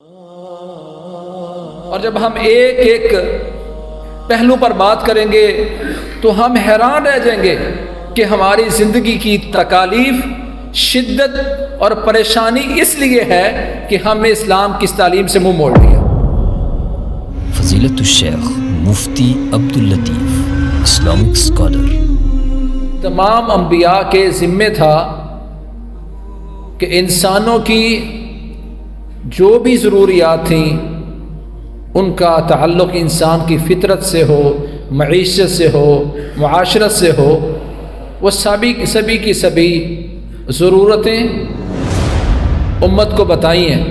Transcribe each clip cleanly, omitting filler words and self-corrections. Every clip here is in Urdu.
اور جب ہم ایک ایک پہلو پر بات کریں گے تو ہم حیران رہ جائیں گے کہ ہماری زندگی کی تکالیف، شدت اور پریشانی اس لیے ہے کہ ہم نے اسلام کی تعلیم سے منہ موڑ لیا۔ فضیلت الشیخ مفتی عبداللطیف، اسلامک اسکالر۔ تمام انبیاء کے ذمے تھا کہ انسانوں کی جو بھی ضروریات تھیں ان کا تعلق انسان کی فطرت سے ہو، معیشت سے ہو، معاشرت سے ہو، وہ سبھی کی سبھی ضرورتیں امت کو بتائی ہیں،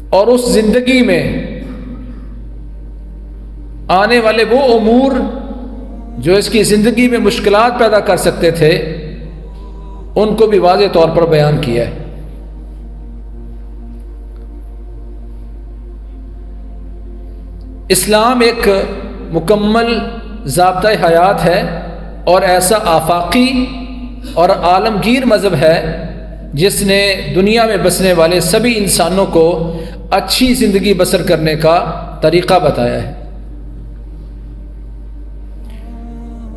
اور اس زندگی میں آنے والے وہ امور جو اس کی زندگی میں مشکلات پیدا کر سکتے تھے ان کو بھی واضح طور پر بیان کیا ہے۔ اسلام ایک مکمل ضابطۂ حیات ہے اور ایسا آفاقی اور عالمگیر مذہب ہے جس نے دنیا میں بسنے والے سبھی انسانوں کو اچھی زندگی بسر کرنے کا طریقہ بتایا ہے۔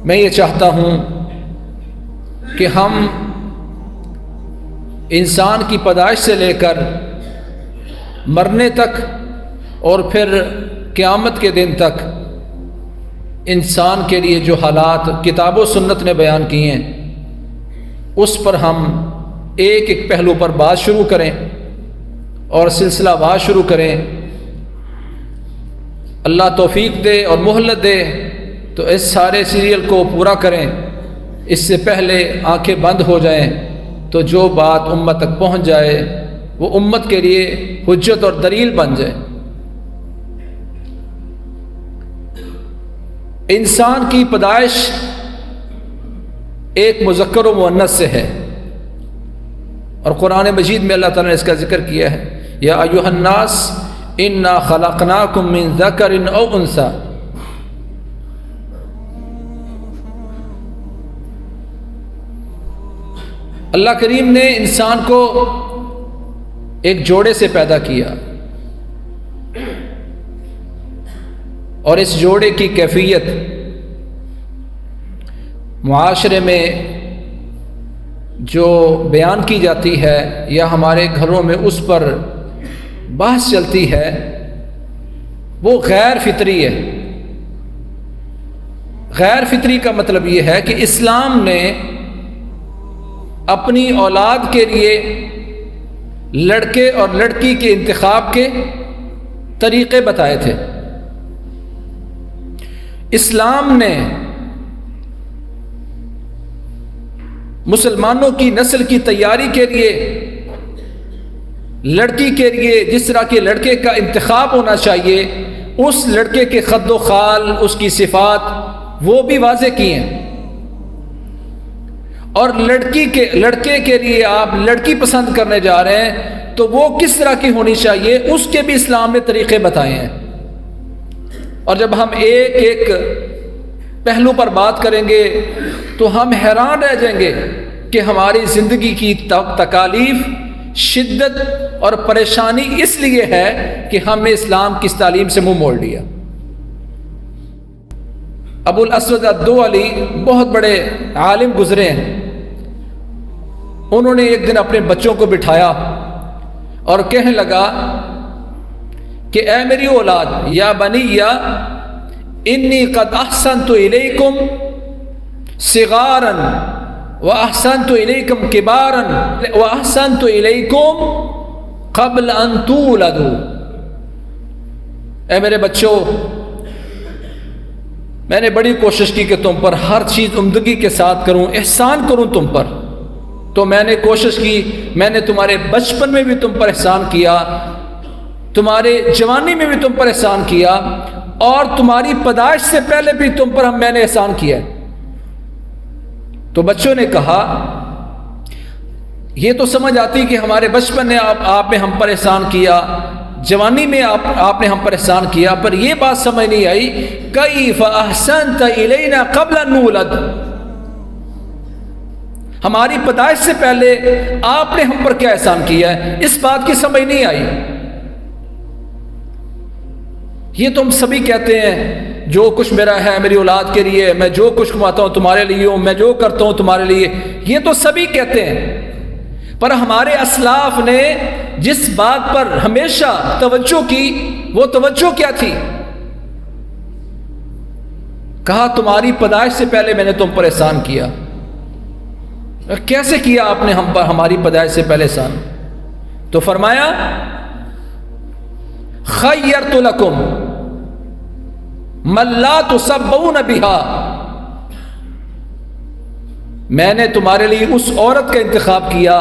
میں یہ چاہتا ہوں کہ ہم انسان کی پیدائش سے لے کر مرنے تک اور پھر قیامت کے دن تک انسان کے لیے جو حالات کتاب و سنت نے بیان کیے ہیں اس پر ہم ایک ایک پہلو پر بات شروع کریں اور سلسلہ وار شروع کریں۔ اللہ توفیق دے اور مہلت دے تو اس سارے سیریل کو پورا کریں، اس سے پہلے آنکھیں بند ہو جائیں تو جو بات امت تک پہنچ جائے وہ امت کے لیے حجت اور دلیل بن جائے۔ انسان کی پیدائش ایک مذکر و مؤنث سے ہے، اور قرآن مجید میں اللہ تعالیٰ نے اس کا ذکر کیا ہے، یا ایھا الناس انا خلقناکم من ذکر او انثی۔ اللہ کریم نے انسان کو ایک جوڑے سے پیدا کیا، اور اس جوڑے کی کیفیت معاشرے میں جو بیان کی جاتی ہے یا ہمارے گھروں میں اس پر بحث چلتی ہے وہ غیر فطری ہے۔ غیر فطری کا مطلب یہ ہے کہ اسلام نے اپنی اولاد کے لیے لڑکے اور لڑکی کے انتخاب کے طریقے بتائے تھے۔ اسلام نے مسلمانوں کی نسل کی تیاری کے لیے لڑکی کے لیے جس طرح کے لڑکے کا انتخاب ہونا چاہیے اس لڑکے کے خد و خال، اس کی صفات وہ بھی واضح کی ہیں، اور لڑکے کے لیے آپ لڑکی پسند کرنے جا رہے ہیں تو وہ کس طرح کی ہونی چاہیے اس کے بھی اسلام نے طریقے بتائے ہیں۔ اور جب ہم ایک ایک پہلو پر بات کریں گے تو ہم حیران رہ جائیں گے کہ ہماری زندگی کی تکالیف، شدت اور پریشانی اس لیے ہے کہ ہم نے اسلام کی تعلیم سے منہ موڑ لیا۔ ابو الاسود الدؤلی بہت بڑے عالم گزرے ہیں، انہوں نے ایک دن اپنے بچوں کو بٹھایا اور کہنے لگا کہ اے میری اولاد، یا بنی انی قد احسنت الیکم صغارا واحسنت الیکم کبارا واحسنت الیکم قبل ان تولدوا۔ اے میرے بچوں، میں نے بڑی کوشش کی کہ تم پر ہر چیز عمدگی کے ساتھ کروں، احسان کروں تم پر، تو میں نے کوشش کی، میں نے تمہارے بچپن میں بھی تم پر احسان کیا، تمہارے جوانی میں بھی تم پر احسان کیا، اور تمہاری پیدائش سے پہلے بھی تم پر میں نے احسان کیا۔ تو بچوں نے کہا یہ تو سمجھ آتی کہ ہمارے بچپن نے آپ نے ہم پر احسان کیا، جوانی میں آپ نے ہم پر احسان کیا، پر یہ بات سمجھ نہیں آئی کیف احسنت الینا قبل ان نولد، ہماری پیدائش سے پہلے آپ نے ہم پر کیا احسان کیا ہے، اس بات کی سمجھ نہیں آئی۔ یہ تو ہم سبھی کہتے ہیں جو کچھ میرا ہے میری اولاد کے لیے، میں جو کچھ کماتا ہوں تمہارے لیے ہوں، میں جو کرتا ہوں تمہارے لیے، یہ تو سبھی کہتے ہیں۔ پر ہمارے اسلاف نے جس بات پر ہمیشہ توجہ کی وہ توجہ کیا تھی؟ کہا تمہاری پیدائش سے پہلے میں نے تم پر احسان کیا۔ کیسے کیا آپ نے ہم پر ہماری پیدائش سے پہلے احسان؟ تو فرمایا خیرت لکم من لا تسبون بہا، میں نے تمہارے لیے اس عورت کا انتخاب کیا،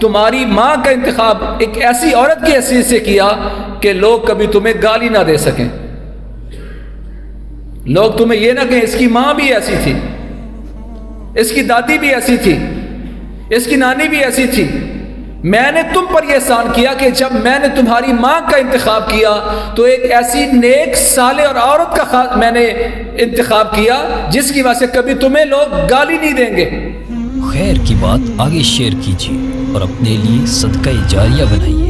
تمہاری ماں کا انتخاب ایک ایسی عورت کی حیثیت سے کیا کہ لوگ کبھی تمہیں گالی نہ دے سکیں، لوگ تمہیں یہ نہ کہیں اس کی ماں بھی ایسی تھی، اس کی دادی بھی ایسی تھی، اس کی نانی بھی ایسی تھی۔ میں نے تم پر یہ احسان کیا کہ جب میں نے تمہاری ماں کا انتخاب کیا تو ایک ایسی نیک صالح اور عورت کا میں نے انتخاب کیا جس کی وجہ سے کبھی تمہیں لوگ گالی نہیں دیں گے۔ خیر کی بات آگے شیئر کیجیے اور اپنے لیے صدقہ جاریہ بنائیے۔